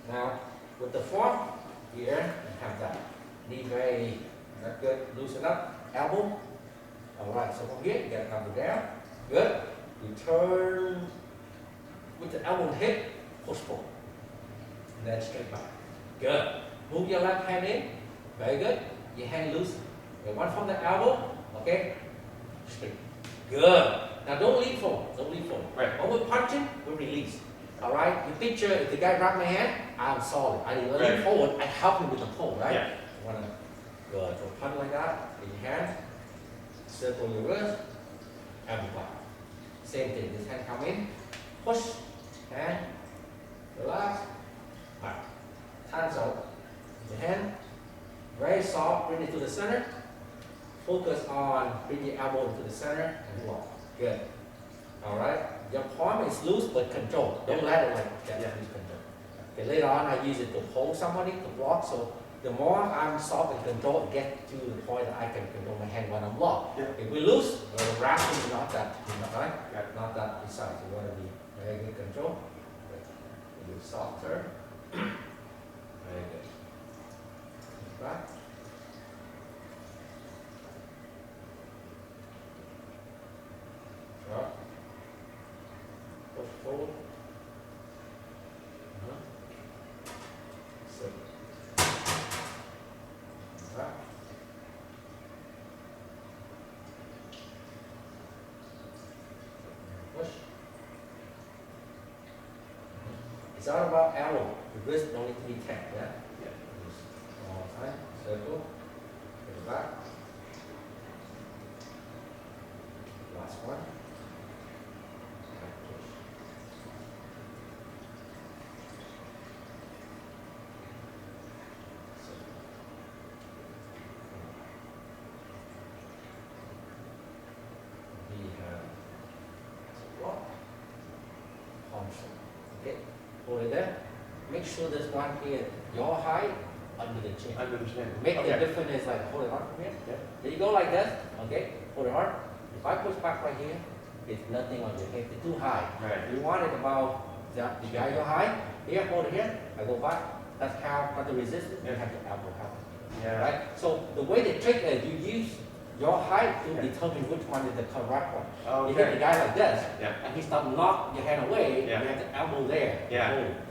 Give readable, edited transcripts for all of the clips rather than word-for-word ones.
Now, with the form, here, you have that. Knee very, not good, loosen up, elbow. Alright, so from here, you get elbow down. Good. You turn with the elbow hip, push forward. And then straight back. Good. Move your left hand in. Very good. Your hand loose. Okay, one from the elbow. Okay. Straight. Good. Now don't lean forward. Don't lean forward. Right. When we're punching, we release. Alright? You picture if the guy grab my hand, I'm solid. I lean forward, I help him with the pull, right? Yeah. You wanna go to a punch like that, in your hand, circle your wrist, elbow back. Same thing. This hand come in, push, hand, relax, back. Hands out. Your hand, very soft, bring it to the center. Focus on bring your elbow into the center and block. Good. Alright? Your palm is loose but controlled. Don't let it like get loose control. Okay, later on I use it to hold somebody, to block. So the more I'm soft and controlled, get to the point that I can control my hand when I'm blocked. If we loose, the wrapping is not that, right? Not that precise. You want to be very good control. A little softer. Very good. Back. Drop. Push forward. Sit. Back. Push. It's all about elbow. The wrist don't need to be tapped, yeah? All the time. Circle. Put it back. Last one. Okay, hold it there. Make sure this one here, your height under the chin. Under the chin. Make the difference is like hold it hard from here. There you go like this. Okay, hold it hard. If I push back right here, it's nothing on your head. It's too high. Right. You want it about the guy your height. Here, hold it here. I go back. That's how not the resistance. You have the elbow help. Yeah. Right. So the way the trick is, you use your height to determine which one is the correct one. You hit the guy like this, and he start knock your hand away, you have the elbow there.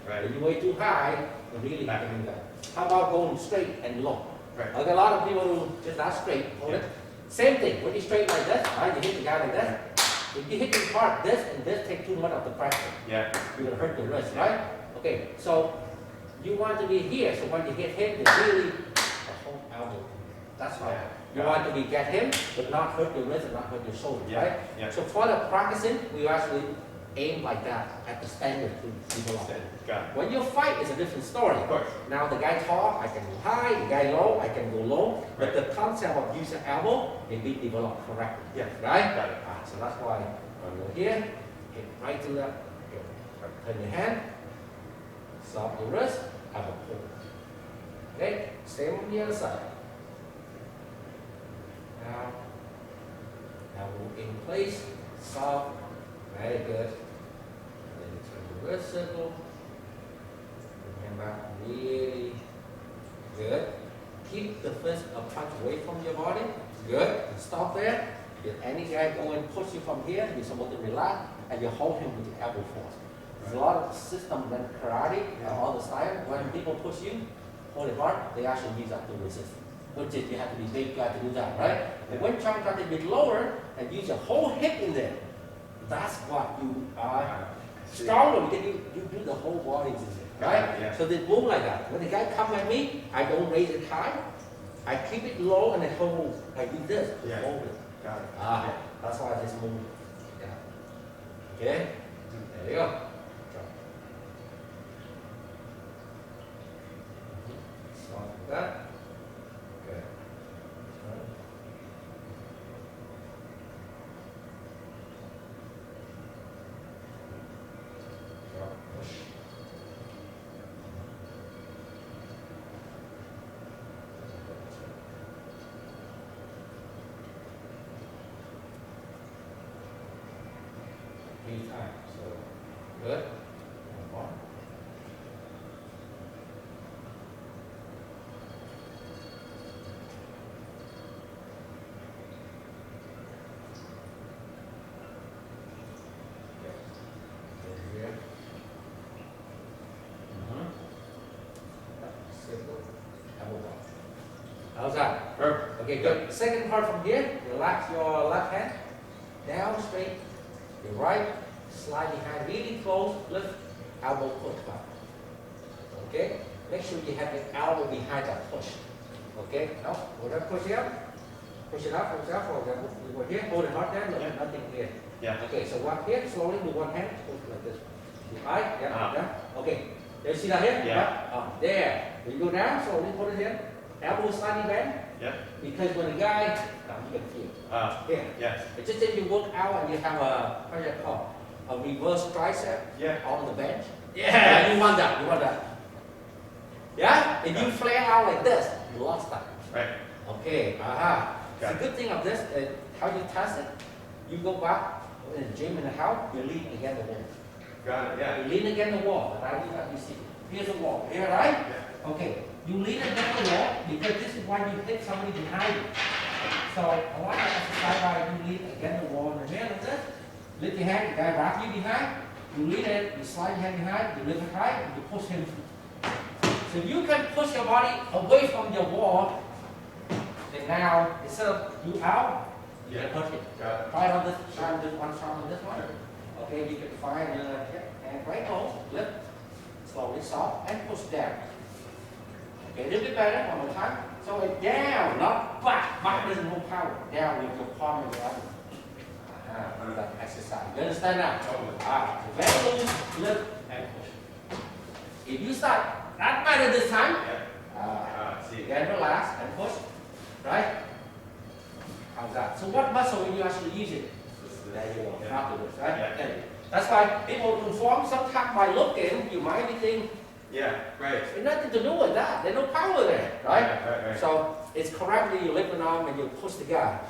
Right. If you way too high, you really have to do that. How about going straight and low? Right. Like a lot of people who just not straight, hold it. Same thing, when you straight like this, right, you hit the guy like this. If you hit him hard, this and this take too much of the pressure. You're gonna hurt the wrist, right? Okay, so you want to be here, so when you hit him, it's really the whole elbow. That's right. You want to be get him, but not hurt your wrist and not hurt your shoulder, right? So for the practicing, we actually aim like that at the standard to develop. When you fight, it's a different story. Now the guy tall, I can go high. The guy low, I can go low. But the concept of using elbow can be developed correctly. Right? So that's why when you're here, hit right to left, turn your hand, soft your wrist, have a pull. Okay? Same on the other side. Now, elbow in place, soft, very good. And then you turn the wrist circle, and back really good. Keep the fist a punch away from your body, good. And stop there. If any guy go and push you from here, you're supposed to relax, and you hold him with the elbow force. There's a lot of systems in karate and all the style. When people push you, hold it hard, they actually use that to resist. Which is you have to be big guy to do that, right? And when Chun got a bit lower and use your whole hip in there, that's what you are stronger because you do the whole body in there, right? So they move like that. When the guy come at me, I don't raise it high. I keep it low and I hold like this. Hold it. That's why I just move. Okay? There you go. Start with that. Okay. Drop, push. Three times. So How's that? Perfect. Okay, good. Second part from here, relax your left hand, down straight, your right, slide behind, really close, lift, elbow push back. Okay, make sure you have your elbow behind that push. Okay, now, we're going to push it up, for example, you go here, hold it hard down, look, nothing here. Yeah. Okay, so walk here, slowly with one hand, push like this. Right? Yeah, yeah. Okay, you see that here? Yeah. There. When you go down, slowly put it in. Elbow slightly bend. Yeah. Because when the guy, you can feel. Here. Yes. It's just that you work out and you have a, what do you call, a reverse tricep on the bench. Yeah, you want that, you want that. Yeah? If you flare out like this, you lost that. Right. Okay, The good thing of this, how you test it, you go back in the gym in the house, you lean against the wall. Got it, yeah. You lean against the wall, right? You see, here's the wall, here, right? Yeah. Okay, you lean against the wall because this is why you hit somebody behind you. So I want to exercise why you lean against the wall in the middle like this. Lift your hand, the guy wrap you behind. You lean it, you slide your hand behind, you lift it high, and you push him. So you can push your body away from your wall. And now, instead of you out, you can push it. Try it on this, try on this one, try on this one. Okay, you can find your hand right home, lift, slowly soft, and push down. Okay, a little bit better, one more time. So it's down, not back. Back there's no power. Down with your palm and your elbow. Do that exercise. You understand now? Very loose, lift, and push. If you start that better this time, then relax and push. Right? How's that? So what muscle will you actually use it? There you go. Afterwards, right? Yeah. That's why people perform sometimes by looking, you might be thinking, right. there's nothing to do with that. There's no power there, right? Right. So it's correctly you lift an arm and you push the guy.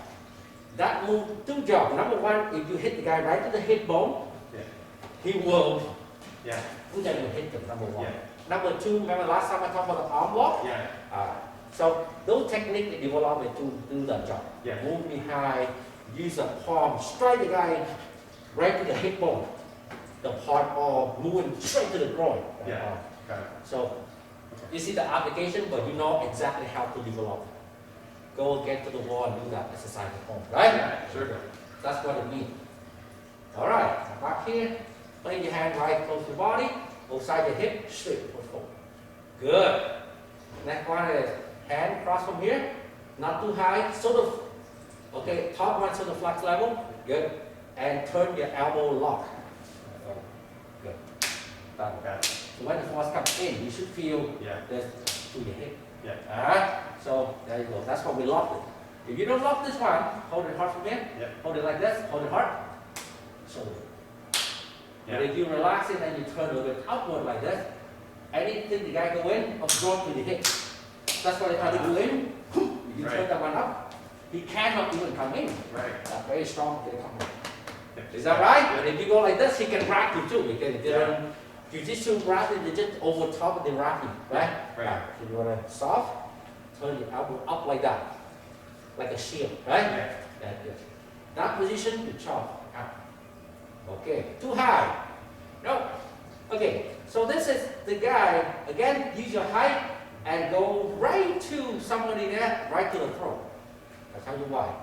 That move, two jobs. Number one, if you hit the guy right to the hip bone, he will. Who then will hit them? Number one. Number two, remember last time I talked about the arm lock? So those techniques they develop to do that job. Move behind, use a palm, strike the guy right to the hip bone. The part of moving straight to the groin. So you see the application, but you know exactly how to develop. Go get to the wall and do that exercise at home, right? Yeah, sure. That's what it means. All right, back here, place your hand right close to the body, both sides of your hip, straight, push forward. Good. Next one is hand cross from here, not too high, sort of, okay, top one sort of flex level, good. And turn your elbow lock. Good. Done. So when the force comes in, you should feel this to your hip. Alright? So there you go. That's what we locked it. If you don't lock this one, hold it hard from here. Hold it like this, hold it hard. Shoulder. But if you relax it and you turn a little bit upward like this, anything the guy go in, absorb to the hip. That's why they try to go in. If you turn that one up, he cannot even come in. That's very strong to come in. Is that right? But if you go like this, he can wrap you too. Because Jiu-Jitsu wrapping, they just over top of the wrapping, right? So you want to soft, turn your elbow up like that, like a shield, right? That's good. That position, you chop out. Okay, too high. No. Okay, so this is the guy. Again, use your height and go right to somebody there, right to the throat. That's how you wide.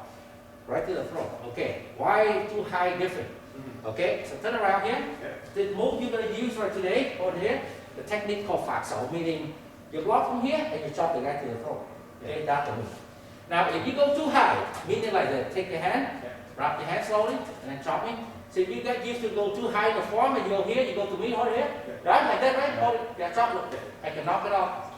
Right to the throat. Okay, why too high different? Okay, so turn around here. The move you're going to use right today, over here, the technique called Fak Sao, meaning you block from here and you chop the guy to the throat. Okay, that's the move. Now, if you go too high, meaning like this, take your hand, wrap your hand slowly, and then chop me. So if you get used to go too high in the form and you go here, you go to me, hold it here, right? Like that, right? Hold it, chop it. I can knock it off.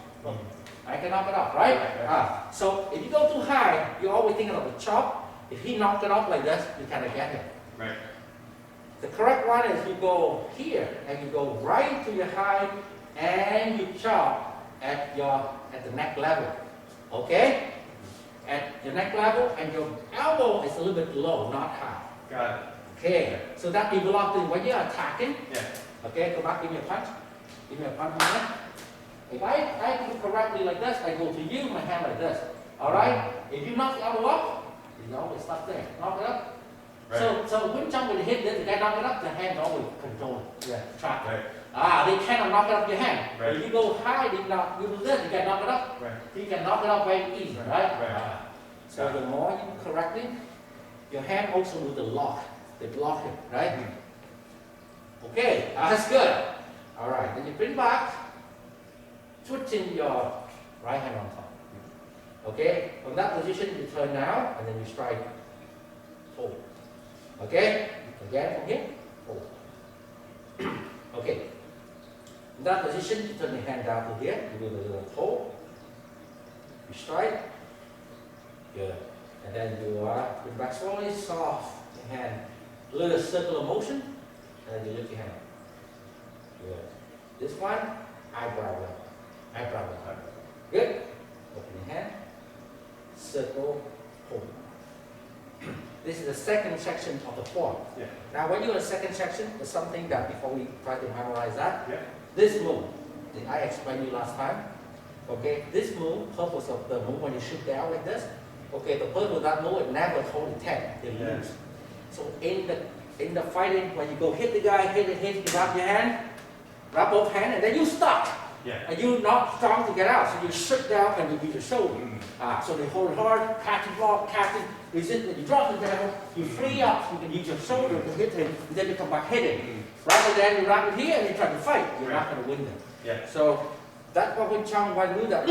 I can knock it off, right? So if you go too high, you're always thinking of the chop. If he knocked it off like this, you kind of get it. The correct one is you go here and you go right to your high and you chop at the neck level. Okay? At your neck level and your elbow is a little bit low, not high. Got it. Okay. So that develops when you're attacking. Okay, go back, give me a punch. Give me a punch on that. If I do correctly like this, I go to you, my hand like this. Alright? If you knock the elbow up, you always stop there. Knock it up. So when somebody hit this, the guy knock it up, the hand always control track. They cannot knock it off your hand. Right. If you go high, you do this, you can knock it off. Right. You can knock it off very easy, right? Right. So the more you correct it, your hand also do the lock. They block it, right? Okay, that's good. All right, then you bring back, switching your right hand on top. Okay, from that position you turn down and then you strike, hold. Okay, again from here, hold. Okay, in that position you turn your hand down to here, you do the little hold, you strike, good. And then you bring back slowly, soft your hand, a little circular motion, and then you lift your hand up. Good. This one, eyebrow level. Eyebrow level. Good. Open your hand. Circle, hold. This is the second section of the form. Yeah. Now when you're in the second section, there's something that before we try to memorize that. Yeah. This move, that I explained you last time. Okay, this move, purpose of the move when you shoot down like this. Okay, the purpose of that move, it never hold the tag, they lose. So in the fighting, when you go hit the guy, hit, you grab your hand, grab both hands, and then you stop. Yeah. And you're not strong to get out, so you shoot down and you beat your shoulder. So they hold it hard, catch and block, catch it, resist, and you drop it down, you free up, you can use your shoulder to hit him, and then you come back hitting. Rather than you wrap it here and you try to fight, you're not going to win them. Yeah. So that's what Chun why do that.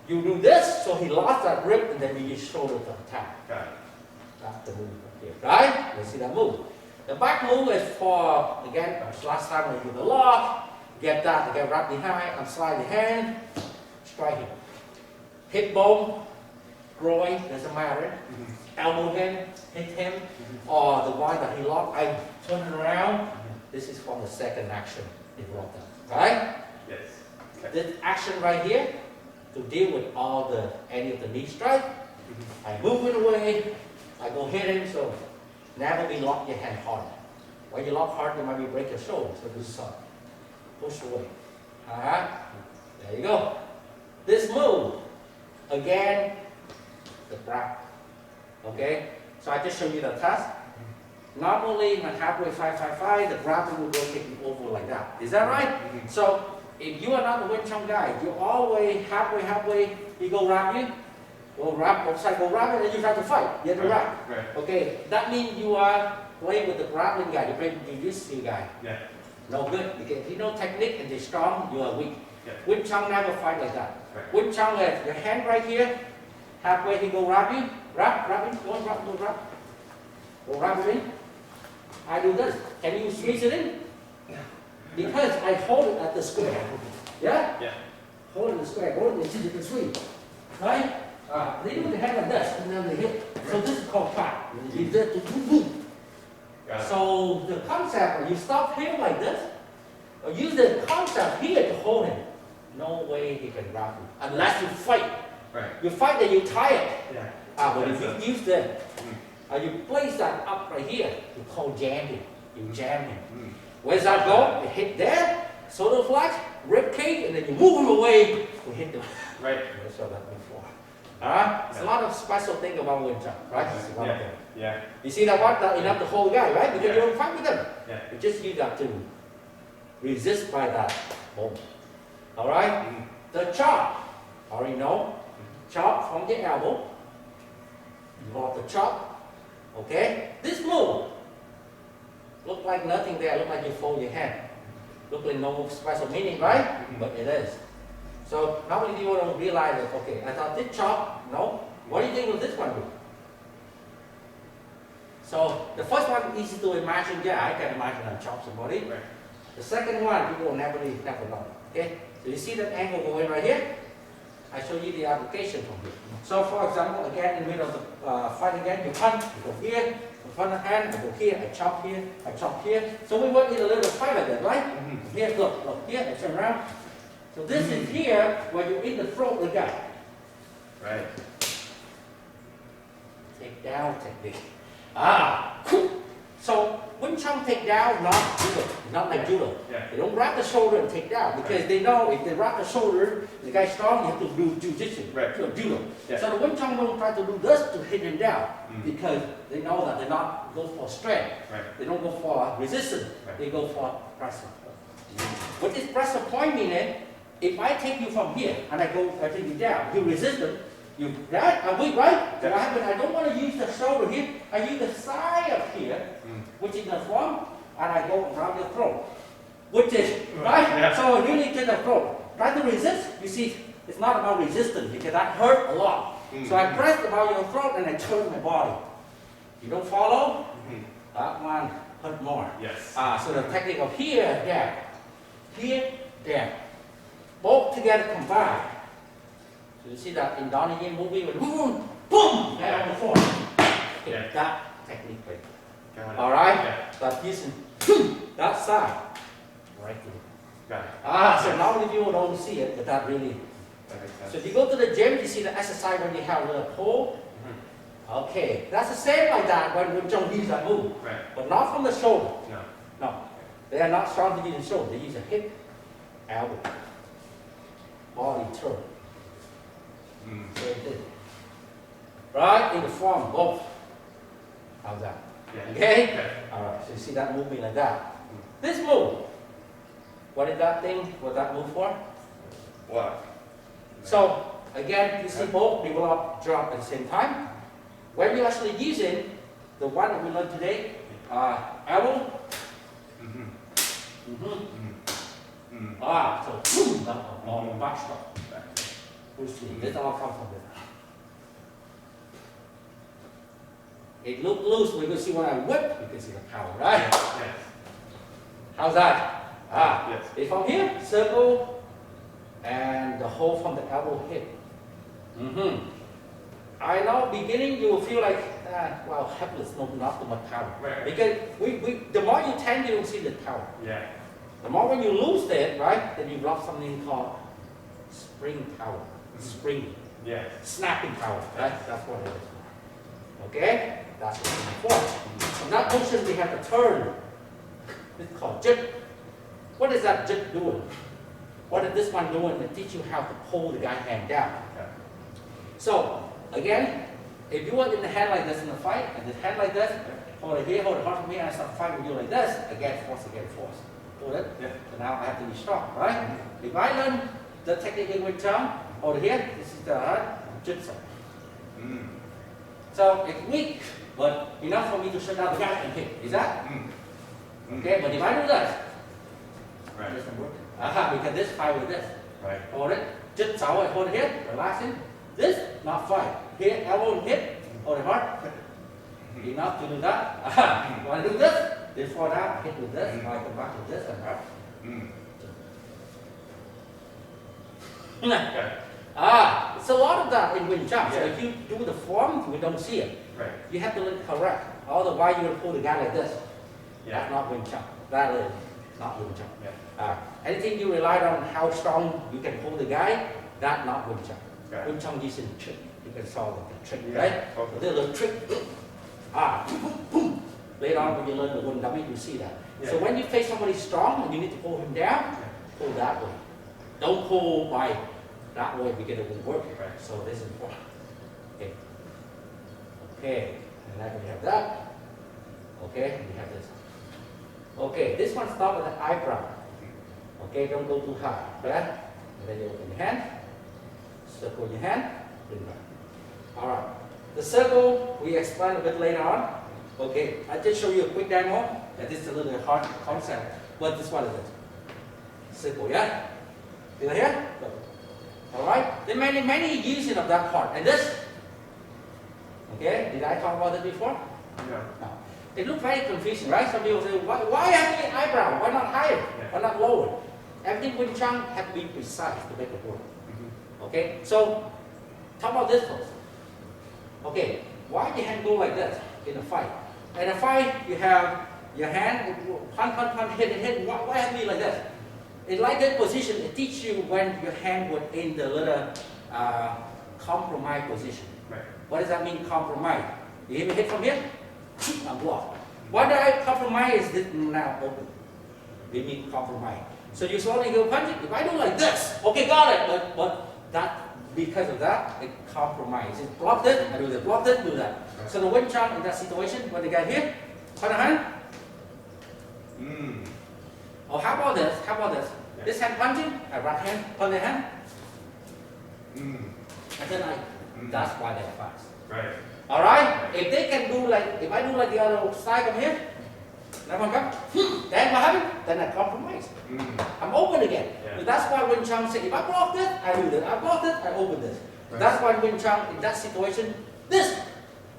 You do this, so he lost that grip, and then you use shoulder to attack. Got it. That's the move here, right? Let's see that move. The back move is for, again, last time when you do the lock, get that, get right behind, and slide the hand, strike him. Hip bone, groin, doesn't matter. Elbow him, hit him, or the one that he locked, I turn it around. This is from the second action involved, right? Yes. Okay. This action right here, to deal with all any of the knee strike, I move it away, I go hit him, so never be lock your hand hard. When you lock hard, you might be break your shoulder, so do something. Push away. There you go. This move, again, the grab. Okay? So I just showed you the test. Normally, when halfway 5-5-5, the grappling will go take you over like that. Is that right? So if you are not the Wing Chun guy, you always halfway, he go wrap you, go wrap, both sides go wrap it, and you try to fight. You have to wrap. Right. Okay, that means you are playing with the grappling guy, you play with the jiu-jitsu guy. Yeah. No good, because if you know technique and they're strong, you are weak. Yeah. Wing Chun never fight like that. Right. Wing Chun is your hand right here, halfway he go wrap you, wrap in, go wrap. Go wrap it in. I do this. Can you squeeze it in? Because I hold it at the square. Yeah? Yeah. Hold it at the square, hold it until you can squeeze. Right? They do the hand like this, and then they hit. So this is called pat. You did to boom, boom. So the concept, you stop him like this, or use the concept here to hold him. No way he can grab you, unless you fight. Right. You fight that you tie it. Yeah. But if you use the, you place that up right here, you call jamming. You jam him. Where's that go? You hit there, solar flex, rib cage, and then you move him away to hit them. Right. I saw that before. It's a lot of special thing about Wing Chun, right? This is one of them. Yeah. You see that one? That enough to hold the guy, right? Because you don't fight with them. Yeah. You just use that to resist by that moment. All right? The chop, already know. Chop from the elbow. You want the chop. Okay? This move. Look like nothing there. Look like you fold your hand. Look like no special meaning, right? But it is. So normally you don't realize that, okay, I thought this chop, no. What do you think of this one do? So the first one easy to imagine, yeah, I can imagine I chop somebody. Right. The second one, people will never know. Okay? So you see that angle going right here? I show you the application from here. So for example, again, in the middle of the fight again, you punch, you go here, in front of the hand, I go here, I chop here. So we work in a little fight like that, right? Here, look, here, I turn around. So this is here where you're in the throat of the guy. Right. Take down technique. So Wing Chun take down, not judo, not like judo. Yeah. They don't wrap the shoulder and take down because they know if they wrap the shoulder, the guy's strong, you have to do jiu-jitsu, Right. judo. Yeah. So the Wing Chun will try to do this to hit him down because they know that they not go for strength. Right. They don't go for resistance. Right. They go for pressure. What this pressure point meaning? If I take you from here and I take you down, you resist it. You right? Are we right? So what happens? I don't want to use the shoulder here. I use the side of here, which is the form, and I go around your throat, which is right. Yeah. So really to the throat. Try to resist. You see, it's not about resistance because that hurt a lot. So I press about your throat and I turn my body. You don't follow? That one hurt more. Yes. So the technique of here, there, both together combined. So you see that in Donnie Yen movie with boom, boom, right on the floor. Yeah. That technique. Got it. All right. Yeah. But using that side, right here. Got it. So now if you don't see it, but that really. That makes sense. So if you go to the gym, you see the exercise when you have a pole. Okay, that's the same like that when Chun use that move, Right. but not from the shoulder. No. No, they are not strong to use the shoulder. They use a hip, elbow, body turn. So it is. Right in the form both. How's that? Yeah. Okay. Okay. All right. So you see that moving like that. This move. What is that thing? What that move for? What? So again, you see both develop, drop at the same time. When you're actually using the one that we learned today, elbow. So boom, on back stop. We see this all comes from this. It looks loose. We can see when I whip. You can see the power, right? Yes. How's that? Yes. It's from here, circle, and the whole from the elbow hit. I know beginning you will feel like, well, helpless, not too much power. Right. Because the more you tend, you don't see the power. Yeah. The more when you lose that, right, then you drop something called spring power, spring, Yes. snapping power, right? That's what it is. Okay? That's what it's for. In that motion, we have to turn. It's called jit. What is that jit doing? What is this one doing? It teach you how to pull the guy's hand down. Okay. So, again, if you were in the hand like this in the fight, and the hand like this, hold it here, hold it hard from here, and I start fighting with you like this, again, force. Hold it. Yeah. So now I have to be strong, right? If I learn the technique in Wing Chun, hold it here, this is the jitsu. So it's weak, but enough for me to shut down the guy and hit. Is that? Okay, but if I do this, Right. it doesn't work. Because this fight with this. Right. Hold it. Just hold it here, relaxing. This, not fight. Here, elbow and hip, hold it hard. Enough to do that. Want to do this fall down, hit with this, now I come back to this and hard. Okay. It's a lot of that in Wing Chun. So Yeah. if you do the form, we don't see it. Right. You have to learn correct. Otherwise, you will pull the guy like this. Yeah. That's not Wing Chun. That is not Wing Chun. Yeah. Anything you rely on how strong you can pull the guy, that's not Wing Chun. Okay. Wing Chun using trick. You can solve the trick, Yeah, right? okay. So there's a trick. Boom, boom. Later on, when you learn the Wing Dummy, you see that. Yeah. So when you face somebody strong and you need to pull him down, pull that way. Don't pull by that way because it won't work. Right. So this is important. Okay. Okay. And then we have that. Okay. We have this. Okay. This one starts with the eyebrow. Okay. Don't go too high. Right? And then you open your hand. Circle your hand. Bring it back. All right. The circle we explain a bit later on. Okay. I just show you a quick demo. And this is a little hard concept. But this one is it. Circle. Yeah. Did I hear? Go. All right. There are many uses of that part. And this. Okay. Did I talk about that before? No. No. It looks very confusing, right? Some people say, why have to be eyebrow? Why not higher? Yeah. Why not lower? Everything Wing Chun has to be precise to make it work. Okay. So talk about this first. Okay. Why the hand go like this in a fight? In a fight, you have your hand punch, hit. Why have to be like this? In like that position, it teaches you when your hand was in the little compromise position. Right. What does that mean, compromise? You hear me hit from here? I'm blocked. Why do I compromise this now open? We mean compromise. So you slowly go punch it. If I do like this, okay, got it. But that because of that, it compromises. It block this, I do this, block this, do that. Right. So the Wing Chun in that situation, when the guy here, hold the hand. Or how about this? Yeah. This hand punching, I right hand, punch the hand, Mm. and then I, Mm. that's why they're fast. Right. Alright? If they can do like, if I do like the other side from here, now one come, then what happened? Then I compromise. Mm. I'm open again. Yeah. That's why when Chun said, if I block this, I do this. I block this, I open this. Right. That's why when Chun, in that situation, this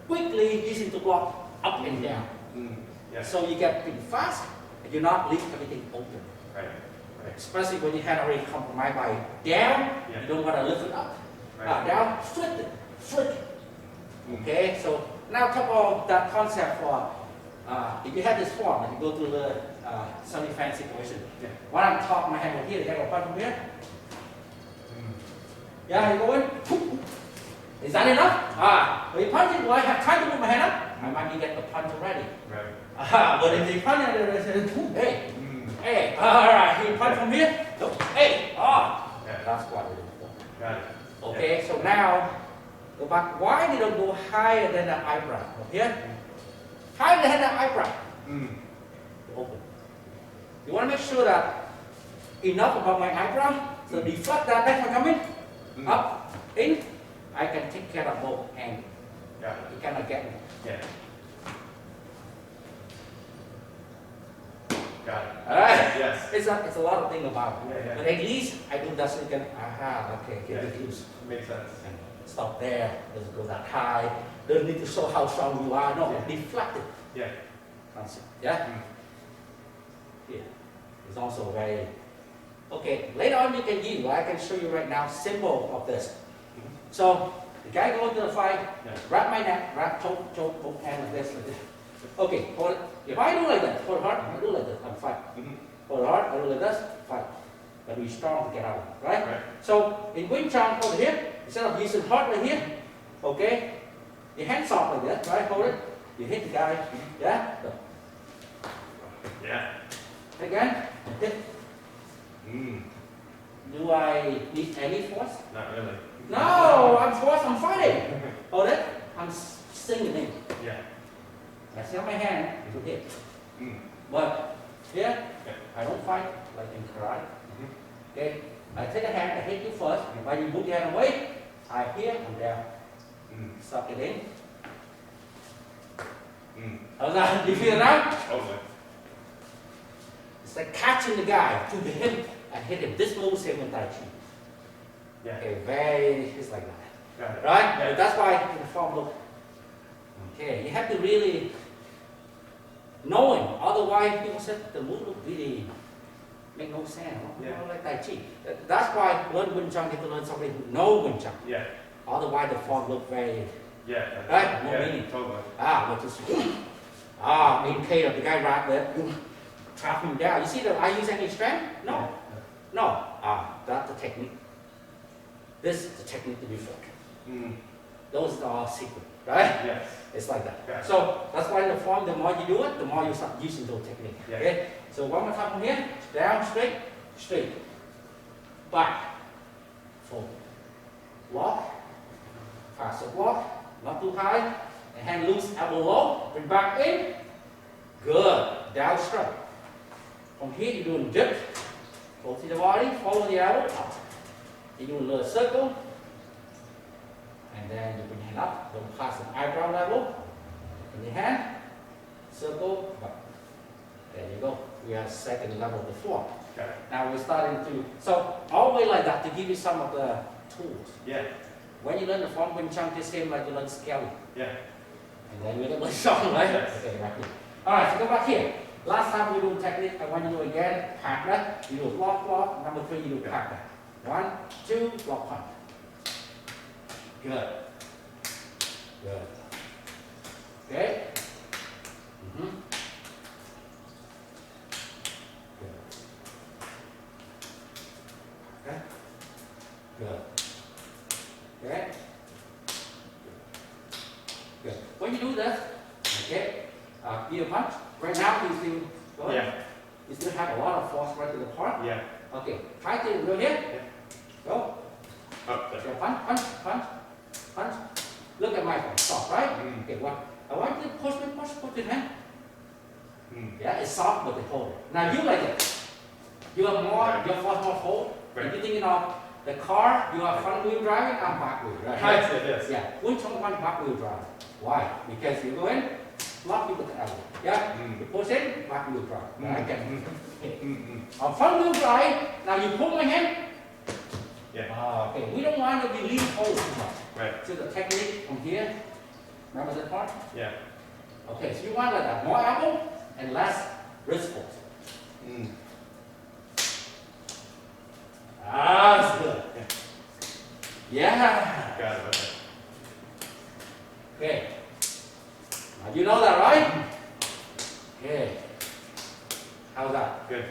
quickly easy to block up and down. Mm. Yeah. So you get pretty fast, and you not leave everything open. Right. Right. Especially when you had already compromised by down, Yeah. you don't want to lift it up. Right. Down, flip it, flip it. Okay, so now talk about that concept for, if you have this form, and you go to the Sonny fan situation. Yeah. When I'm talking my hand over here, the guy will punch from here. Mm. Yeah, you go in. Is that enough? When you punch it, will I have time to move my hand up? I might be getting the punch already. Right. But if they punch it, they say, hey, Mm. hey, alright, he punch from here. Look, hey, Yeah. that's what it is. Got it. Okay, so now, go back. Why they don't go higher than the eyebrow? Up here, higher than the eyebrow. Mm. Open. You want to make sure that enough above my eyebrow, so deflect that next one coming, Mm. up, in. I can take care of both hands. Got it. You cannot get me. Yeah. Got it. Alright? Yes. It's a lot of things about it. Yeah, yeah. But at least I do that so you can, okay, get Yeah. it loose. Makes sense. And stop there, doesn't go that high. Don't need to show how strong you are. No, Yeah. deflect it. Yeah. Concept. Yeah? Mm. Here. It's also very, okay, later on you can use, I can show you right now, symbol of this. Mhm. So, the guy going to the fight, Yeah. wrap my neck, wrap, choke, both hand like this, like this. Okay, hold it. If I do like that, hold it hard, I do like this, I'm fine. Mhm. Hold it hard, I do like this, fine. But be strong to get out, right? Right. So, in Wing Chun, hold it here, instead of using hard right here, okay, your hand soft like this, right, hold it, you hit the guy, yeah? So, Yeah. again, hit. Mm. Do I need any force? Not really. No, I'm forced, I'm fighting. Hold it, I'm singing in. Yeah. I set my hand to hit. Mm. But here, Yeah. I don't fight like in karate. Mhm. Okay, I take a hand, I hit you first. When you move your hand away, I here, I'm down. Mm. Suck it in. Mm. How's that? Do you feel it now? Totally. It's like catching the guy to him and hit him. This move same with Tai Chi. Yeah. Okay, very, it's like that. Got it. Right? Yeah. That's why the form look. Okay, you have to really know him. Otherwise, people said the move look really make no sense. Yeah. Not like Tai Chi. That's why learn Wing Chun, you have to learn somebody who knows Wing Chun. Yeah. Otherwise, the form look very, Yeah. Right? No Yeah. meaning. Totally. but just, in case of the guy right there, trap him down. You see that I use any strength? No. Yeah. No. That's the technique. This is the technique to be flick. Mm. Those are secret, right? Yes. It's like that. Yeah. So that's why in the form, the more you do it, the more you start using those techniques. Yeah. Okay? So one more time from here, down, straight, straight, back, forward, walk, faster walk, not too high, and hand loose, elbow low, bring back in, good, down straight. From here you're doing dip, go to the body, follow the arrow, up. You do a little circle, and then you bring hand up, don't pass an eyebrow level, in your hand, circle, up. There you go. We are second level of the form. Got it. Now we're starting to, so all the way like that to give you some of the tools. Yeah. When you learn the form Wing Chun, this same like you learn scaling. Yeah. And then we learn song, right? Yes. Okay, right here. Alright, so go back here. Last time we do technique, I want you to do again, partner. You do block, block. Number 3, you do partner. 1, 2, block, punch. Good. Good. Okay? Mm-hmm. Good. Okay? Good. Okay? Good. When you do this, okay, give a punch. Right now, you still, go ahead. Yeah. You still have a lot of force right to the part. Yeah. Okay, try to go here. Yeah. Go. Up there. Okay, punch, punch, punch, punch. Look at my hand, soft, right? Mm. Okay, one. I want you to push your hand. Mm. Yeah, it's soft, but they hold it. Now you like it. You have more, Right. your force more forward. Right. If you think of the car, you are front wheel driving, I'm back wheel, right? Yes, it is. Yeah, Wing Chun one back wheel drive. Why? Because you go in, lock you with the elbow. Yeah? Mm. You push in, back wheel drive. Right? Mm. On front wheel drive, now you pull my hand. Yeah. Okay, we don't want to be lean forward too much. Right. So the technique from here, remember that part? Yeah. Okay, so you want like that, more elbow and less wrist force. Mm. That's good. Yeah. Got it. Okay. Okay. Now you know that, right? Okay. How's that? Good.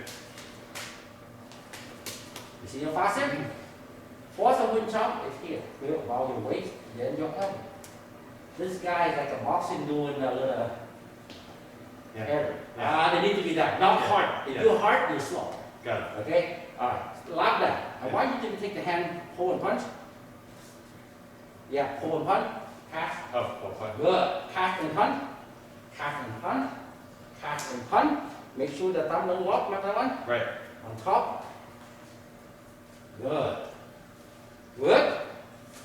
You see your facet? Force of Wing Chun is here. Feel about your waist, then your elbow. This guy is like a boxing doing a little Yeah. area. Yeah. They need to be that, not Yeah. hard. If Yeah. you're hard, you're slow. Got it. Okay? Alright. Like that. I Yeah. want you to take the hand, pull and punch. Yeah, pull and punch. Catch. Oh, fine. Good. Catch and punch. Catch and punch. Catch and punch. Make sure the thumb don't lock, like that one. Right. On top. Good. Good.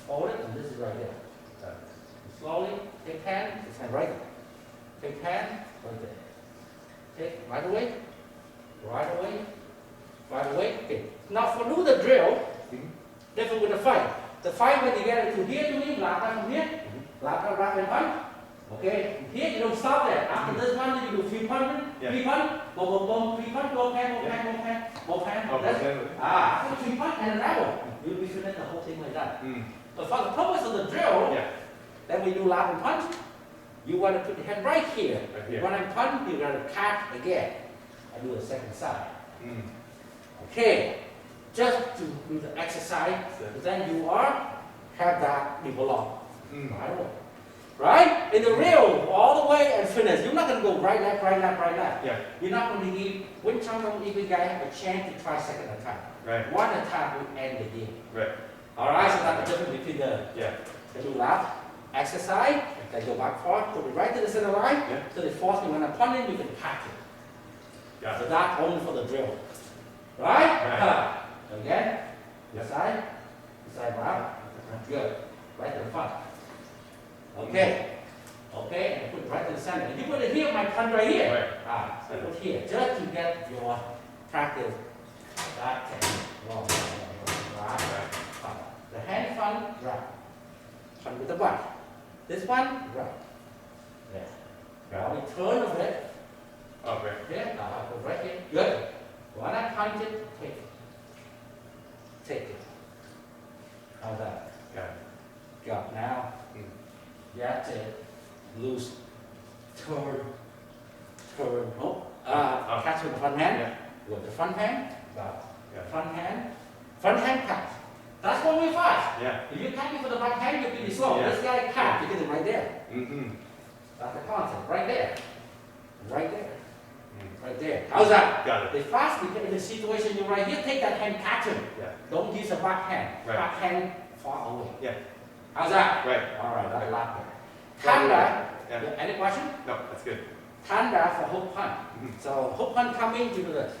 Hold it, and this is right there. Slowly, take hand, this hand right there. Take hand, right there. Take right away, right away, right away. Okay. Now for do the drill, different with the fight. The fight when you get into here to me, lap down from here, lap down, wrap and punch. Okay, from here you don't stop there. After this one, you do few punches, three punch, boom, boom, boom, three punch, both hand, both hand, both hand, both hand. Oh, That's- okay. after three punch and an elbow. You'll be finish the whole thing like that. Mm. But for the purpose of the drill, Yeah. then when you lap and punch, you want to put the hand right here. Right here. When I punch, you got to catch again. I do the second side. Mm. Okay, just to do the exercise, then you are have that develop. Mm. Right away. Right? In the real, all the way and finish. You're not going to go right, left, right, left, right, left. Yeah. You're not going to give Wing Chun don't even guy have a chance to try second attack. Right. One attack will end the game. Right. Alright, so that's the difference between Yeah. the do lap, exercise, then go back forward, put it right to the center line, Yeah. so they force me when I punch it, you can catch it. Got So it. that's only for the drill. Right? Right. Again, Yeah. side lap, good, right to the front. Okay, okay, and put it right to the center. And you put it here, my punch right here. Right. So put here, just to get your practice. That long, right. The hand front, right. Front with the butt. This one, right. There. Now we turn a bit. Oh, great. Here, put right here. Good. When I punch it, take it. Take it. How's that? Got it. Got now. Mm. That's it. Loose. Turn. Oh. Catch with the front hand. Yeah. With the front hand. Got Yeah. front hand. Front hand catch. That's when we fast. Yeah. If you catch it with the right hand, you're pretty slow. Yeah. This guy catch, you get it right there. Mm-hmm. That's the concept. Right there. Right there. Mm. Right there. How's that? Got it. The fast, you get in the situation you're right here, take that hand, catch him. Yeah. Don't use a back hand. Right. Back hand far away. Yeah. How's that? Right. All right, that's a lot better. Right. Tanda, Yeah. any question? No, that's good. Tanda for hook punch. Mhm. So hook punch coming to do this.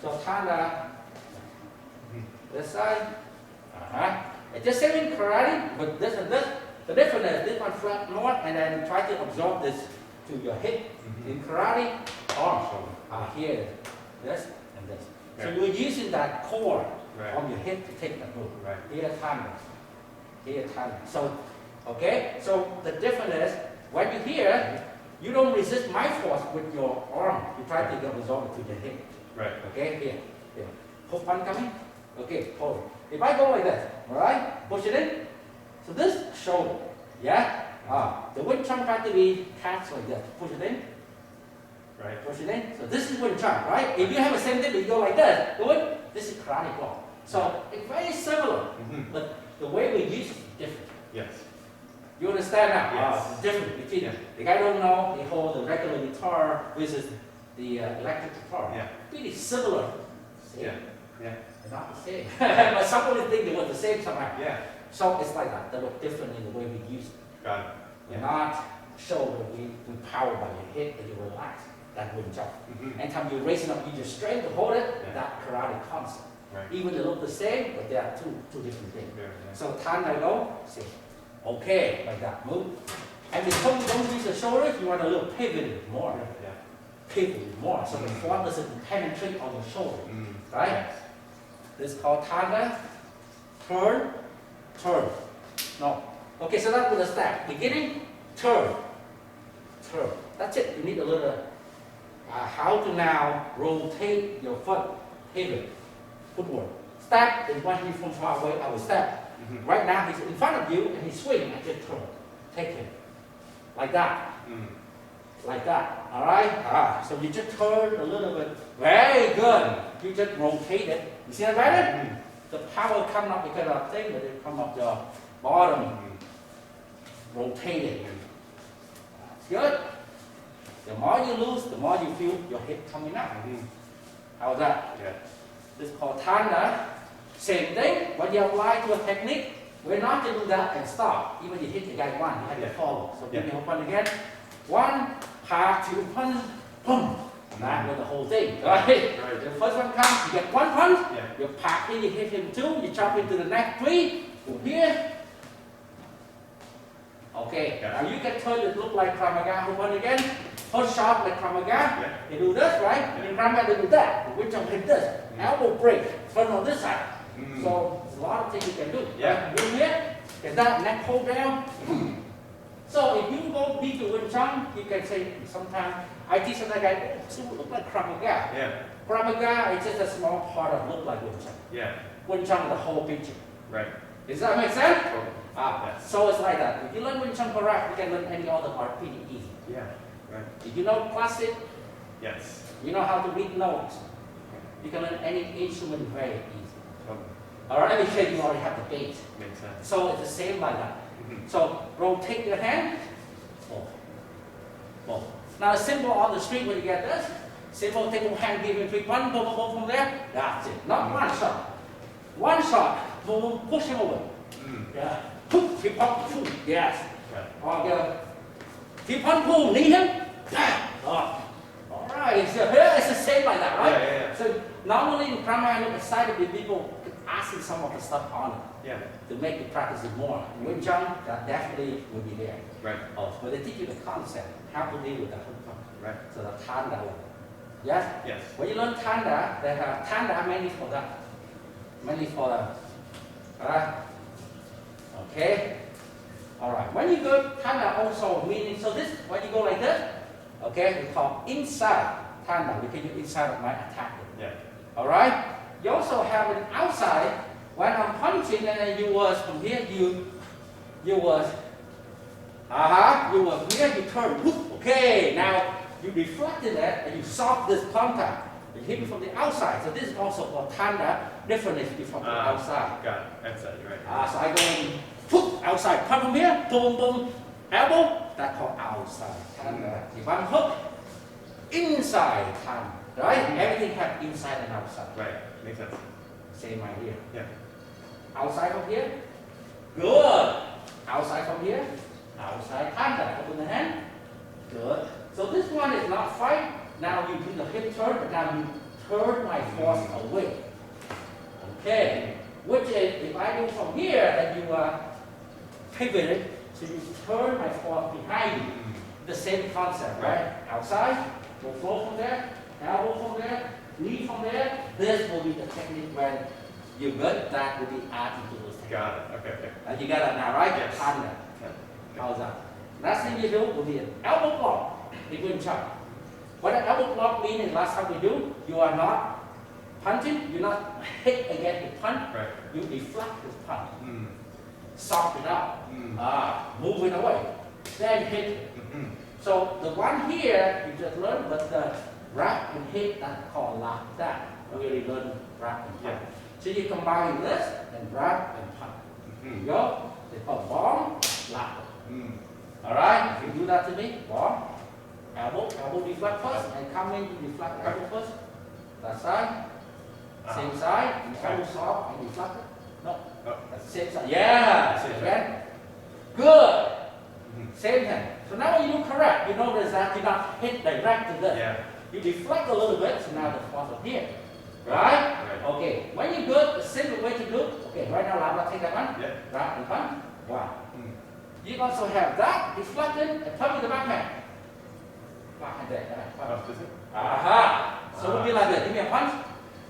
So Tanda, Mhm. this side. It's just same in karate, but this and this. The difference is this one flat north and then try to absorb this to your hip. Mhm. In karate, arms here, this and this. So Right. you're using that core Right. from your hip to take that move. Right. Here Tanda. Here Tanda. So, okay, so the difference is when you here, you don't resist my force with your arm. You try to absorb it to the hip. Right. Okay, here. Hook punch coming. Okay, hold it. If I go like this, alright, push it in. So this shoulder, yeah? The Wing Chun try to be catch like that. Push it in, Right. push it in. So this is Wing Chun, right? If you have a same thing, you go like this. Good. This is karate block. So it's very similar, Mm-hmm. but the way we use it is different. Yes. You understand now? Yes. The difference between Yeah. the guy don't know, he hold the regular guitar versus the electric guitar. Yeah. Pretty similar. Same. Yeah. Yeah. Not the same. But somebody think they were the same somehow. Yeah. So it's like that. They look different in the way we use it. Got it. We're not show that we power by your head and you relax. that Wing Chun. Mm-hmm. Anytime you raise it up, use your strength to hold it, Yeah. that karate concept. Right. Even they look the same, but they are two different things. Very nice. So turn I go, say, okay, like that, move. And because you don't use the shoulders, you want a little pivot more. Yeah. Pivot more, so the form doesn't penetrate on your shoulder, Mm. right? Yes. This is called tanda, turn, turn. No. Okay, so that's with the step. Beginning, turn, turn. That's it. You need a little, how to now rotate your foot, pivot, footwork. Step is when he's from far away, I will step. Mm-hmm. Right now he's in front of you and he's swinging, I just turn, take him. Like that. Mm. Like that, all right? So you just turn a little bit. Very good. You just rotate it. You see that better? Mm. The power come up because of thing that it come up the bottom. Mm. Rotate it. Good. The more you lose, the more you feel your hip coming up. Mm-hmm. How's that? Yeah. This is called tanda. Same thing. When you apply to a technique, we're not to do that and stop. Even you hit the guy one, you have to follow. So give me one again. One, pa, two, punch, boom. That was the whole thing, right? Right. The first one comes, you get one punch, Yeah. you pack in, you hit him two, you jump into the next three, from here. Okay, Yeah. now you can turn it look like Kramaga, open again. First shot like Kramaga, Yeah. you do this, right? Yeah. In Kramaga, they do that. We jump like this. Elbow break, front on this side. Mm. So, there's a lot of things you can do. Yeah. Do here, get that neck hold down. So if you go deep to Wing Chun, you can say sometimes, I teach some guy, oh, it look like Krav Maga. Yeah. Krav Maga is just a small part of look like Wing Chun. Yeah. Wing Chun is the whole picture. Right. Does that make sense? Totally. Yes. So it's like that. If you learn Wing Chun correct, you can learn any other art pretty easy. Yeah. Right. If you know classic, Yes. you know how to read notes, you can learn any instrument very easy. Totally. Alright, because you already have the base. Makes sense. So it's the same like that. Mm-hmm. So rotate your hand. Boom. Boom. Now simple on the street when you get this. Simple, take one hand, give him 3 punch, boom, boom, boom from there. That's it. Not one shot. One shot. Boom, boom, push him over. Mm. Yeah. Poof, 3 punch, boom. Yes. Yeah. Or the 3 punch, boom, knee him. Oh. Alright, so here it's the same like that, right? Yeah, yeah, yeah. So normally in Krama, I look excited with people asking some of the stuff on it. Yeah. To make you practice it more. Wing Chun, that definitely will be there. Right. Oh, but they teach you the concept, how to deal with that hook punch. Right. So the tanda. Yes? Yes. When you learn tanda, they have tanda mainly for that. Mainly for the, alright? Okay? Alright. When you go tanda also meaning, so this, when you go like this, okay, we call inside tanda. We can use inside of my attack. Yeah. Alright? You also have an outside. When I'm punching and then you was from here, you was here, you turn, whoop, okay, now you reflected that and you solve this contact. You hit me from the outside. So this is also called tanda, differently from the outside. Got it. Outside, you're right. So I go in, whoop, outside, punch from here, boom, boom, elbow, that's called outside tanda. If I'm hook, inside tanda, right? Everything has inside and outside. Right. Makes sense. Same idea. Yeah. Outside from here. Good. Outside from here. Outside tanda. Open the hand. Good. So this one is not fight. Now you do the hip turn, but now you turn my force away. Okay. Which is, if I do from here, then you pivoted, so you turn my force behind you. The same concept, right? Outside, go flow from there, elbow from there, knee from there. This will be the technique when you're good. That will be added to those techniques. Got it. Okay. Okay. And you got it now, right? Yes. Tanda. Okay. How's that? Next thing you do will be an elbow block in Wing Chun. What an elbow block means is last time we do, you are not punching, you're not hit against the punch, Right. you deflect this punch. Mm. Soft it up, Mm. move it away, then hit it. Mm-hmm. So the one here, you just learn, but the wrap and hit, that's called like that. We really learn wrap and punch. So you combine this and wrap and punch. Mm-hmm. Go, it's called bomb, lap. Mm. Alright, if you do that to me, bomb, elbow deflect first, and come in, you deflect elbow first. That side, same side, and elbow soft, and deflect it. No, Oh. that's the same side. Yeah, Same again. Good. Mm-hmm. Same thing. So now when you do correct, you notice that you not hit direct to this. Yeah. You deflect a little bit, so now the force is here. Right? Right. Okay. When you good, the simple way to do. Okay, right now I'm gonna take that one. Yeah. Right and punch. One. Mm. You also have that deflected and punch with the backhand. Backhand there. Punch. Oh, is it? Aha! So we'll be like this. Give me a punch.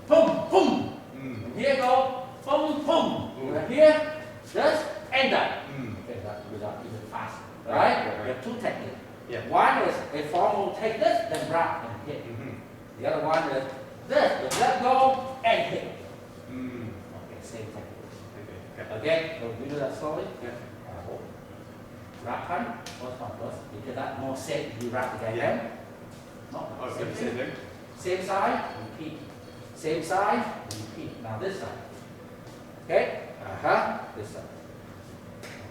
Boom, boom. Mm. And here go. Boom, boom. Mm. Right here. Just and that. Mm. Okay, that without even fast. Right, Right? right, right. You have two techniques. Yeah. One is a formal take this, then wrap and hit. Mm-hmm. The other one is this, but let go and hit. Mm. Okay, same technique. Okay. Okay, so we do that slowly. Yeah. Wrap punch, first one first, because that more safe, you wrap the guy Yeah. down. No, Oh, it's same the thing. same thing? Same side, repeat. Same side, repeat. Now this side. Okay? This side.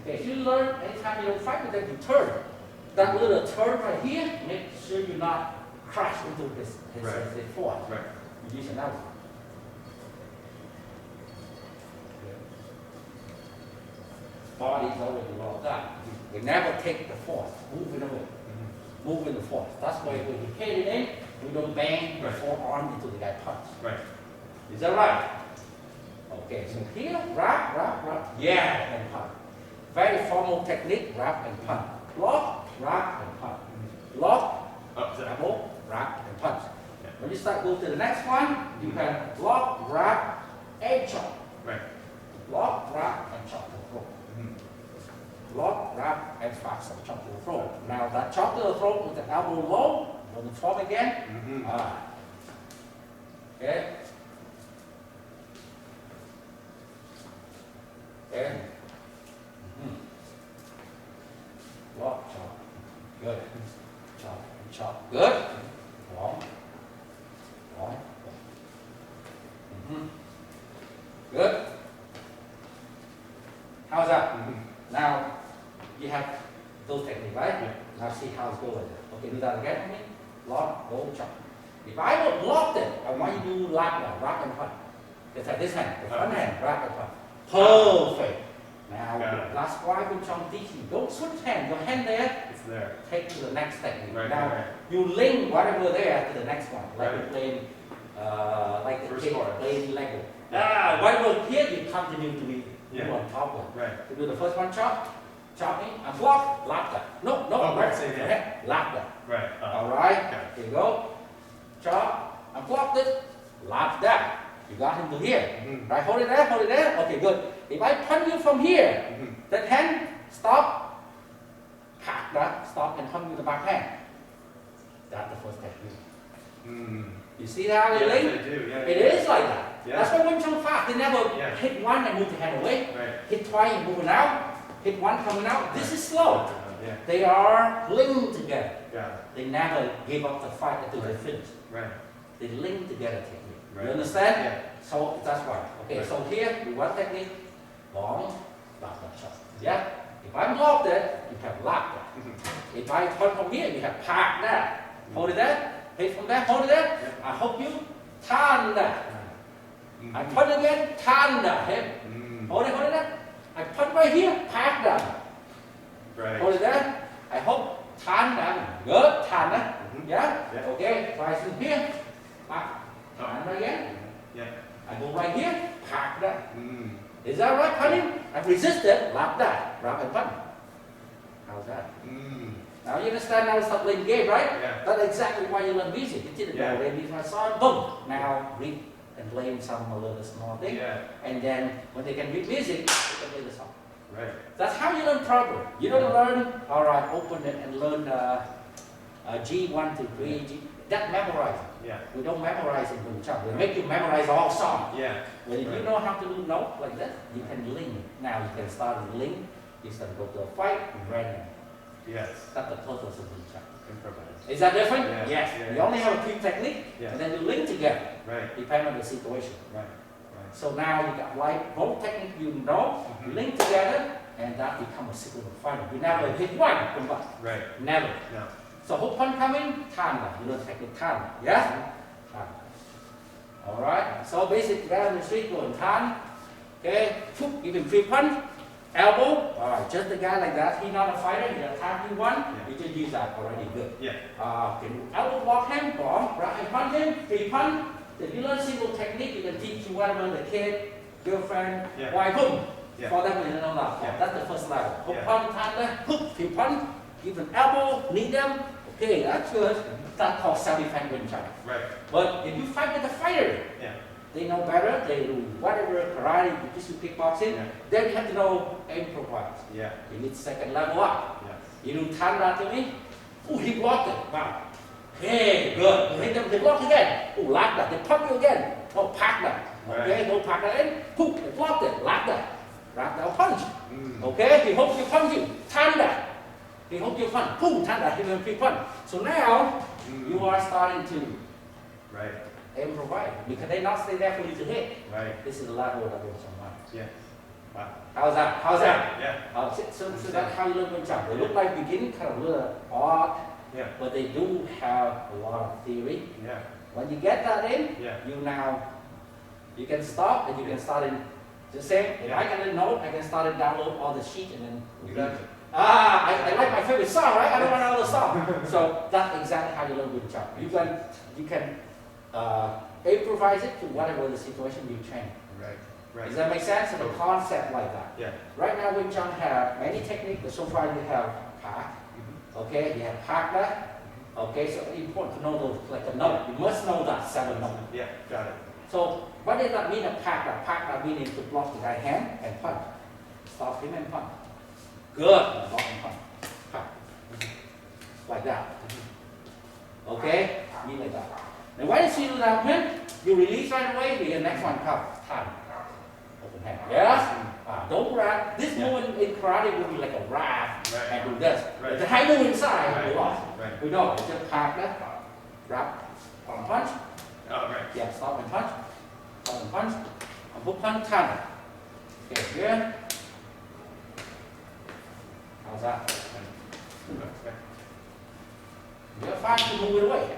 Okay, if you learn, anytime you don't fight with them, you turn. That little turn right here, make sure you not crash into his Right. foot. Right. You use another one. Body is already locked up. We never take the force, moving away. Mm-hmm. Moving the force. That's why when you hit it in, we don't bang the Right. forearm into the guy punch. Right. Is that right? Okay, so here, wrap, yeah, and punch. Very formal technique, wrap and punch. Lock, wrap and punch. Lock, Oh, is it? double, wrap and punch. Yeah. When you start go to the next one, you can lock, wrap, and chop. Right. Lock, wrap, and chop to the throat. Mm-hmm. Lock, wrap, and fast and chop to the throat. Now that chop to the throat with the elbow low, on the form again. Mm-hmm. Okay. Okay. Lock, chop. Good. Chop and chop. Good. Long. Long. Good. How's that? Mm-hmm. Now, you have those techniques, right? Yeah. Now see how it's going. Okay, do that again for me. Lock, go, chop. If I would lock it, I want you to do wrap and punch. Just like this hand, the front hand, wrap and punch. Perfect. Now, Got it. that's why when Chun teach you, don't switch hand. Your hand there, It's there. take to the next technique. Right, Now, right. you link whatever there to the next one. Like Right. you're playing, like the First kid part. playing Lego. Yeah. Whatever here, you continue to be Yeah. on top of. Right. You do the first one, chop, chopping, and block, lock that. No, Oh, right, right, same hand. okay, lock that. Right. All right, Okay. here you go. Chop, and block it, lock that. You got him to here. Mm-hmm. Right, hold it there, hold it there. Okay, good. If I punch you from here, Mm-hmm. that hand, stop, hack that, stop, and punch with the back hand. That's the first technique. Mm. You see how they Yes, link? I do. Yeah. It is like that. Yeah. That's why when Chun fast, they never Yeah. hit one and move the hand away. Right. Hit twice and moving out. Hit one coming out. This is slow. Yeah. They are linked together. Yeah. They never give up the fight until they finish. Right. They link together technique. Right. You understand? Yeah. So that's why. Okay, Right. so here we one technique, long, back and shot. Yeah? If I block that, you have lock that. Mm-hmm. If I turn from here, you have pack that. Hold it there, hit from there, hold it there. Yeah. I hope you turn that. Mm-hmm. I punch again, turn that. Hit. Mm. Hold it there. I punch right here, pack that. Right. Hold it there. I hope turn that. Good, turn that. Mhm. Yeah? Yeah. Okay, try from here. Back. Oh. Turn again. Yeah. I go right here, pack that. Mm. Is that right, punching? I resisted, like that. Wrap and punch. How's that? Mm. Now you understand now stop playing game, right? Yeah. That's exactly why you learn music. You didn't Yeah. know ready for a song, boom. Now read and play some a little small thing. Yeah. And then when they can read music, they can play the song. Right. That's how you learn properly. You don't learn, all right, open it and learn G1 to 3, G. That memorizing. Yeah. We don't memorize in Wing Chun. We make you memorize all songs. Yeah. But if you Right. know how to do notes like that, you can link. Now you can start to link. You can go to a fight, random. Yes. That's the purpose of Wing Chun. Improvise. Is that different? Yeah. Yes. Yeah. You only have a few technique, Yeah. and then you link together, Right. depending on the situation. Right. Right. So now you got like both technique you know, Mhm. link together, and that become a sequence of fighting. You never hit one, come back. Right. Never. No. So hook punch coming, turn that. You learn technique turn. Yes? Turn. All right. So basic ground and street go and turn. Okay. Give him 3 punch. elbow, all right, just the guy like that, he's not a fighter, he's attacking one, Yeah. you just use that already, good. Yeah. Can you elbow block him, bomb, right, and punch him, free punch. If you learn simple technique, you can teach you whatever the kid, girlfriend, Yeah. wife, boom. Yeah. For them, you know that. Yeah. That's the first level. Hook Yeah. punch, tanda, hook, free punch, give an elbow, knee them. Okay, that's good. That's called self-defense Wing Chun. Right. But if you fight with a fighter, Yeah. they know better, they do whatever, karate, jiu-jitsu, kickboxing, Yeah. then you have to know improvise. Yeah. You need second level up. Yes. You do tanda to me, oh, he blocked it, wow. Okay, good. You hit them, they block again. Oh, like that, they pump you again. Oh, pack that. Okay, go pack that in, poof, they blocked it, like that. Right now, punch. Mm. Okay, he hopes you punch you, tanda. He hopes you punch, boom, tanda, he will free punch. So now, you are starting to Right. improvise because they not stay there for you to hit. Right. This is the level that goes on. Yeah. Wow. How's that? How's that? Yeah. So that's how you learn Wing Chun. They look like beginning kind of a little odd, Yeah. but they do have a lot of theory. Yeah. When you get that in, Yeah. you can stop and you can start in the same. If I get a note, I can start to download all the sheet and then You got it. I like my favorite song, right? I don't want another song. So that's exactly how you learn Wing Chun. You can improvise it to whatever the situation you train. Right. Right. Does that make sense? So the concept like that. Yeah. Right now, Wing Chun have many techniques, but so far you have park, okay, you have partner, okay, so it's important to know those, like a note, you must know that 7 notes. Yeah. Got it. So, what does that mean, a partner? Partner meaning to block the right hand and punch. Stop him and punch. Good, block and punch. Punch. Like that. Okay, mean like that. And why does you do that, man? You release right away, the next one comes, time. Open hand. Yes? Don't grab. This Yeah. movement in karate will be like a grab Right. and do this. Right. But the high move inside, Right. we lost. Right. We know, it's just partner, grab, and punch. Oh, right. Yeah, stop and punch. Stop and punch. And hook punch, time. Okay, here. How's that? Okay. You're fine to move it away.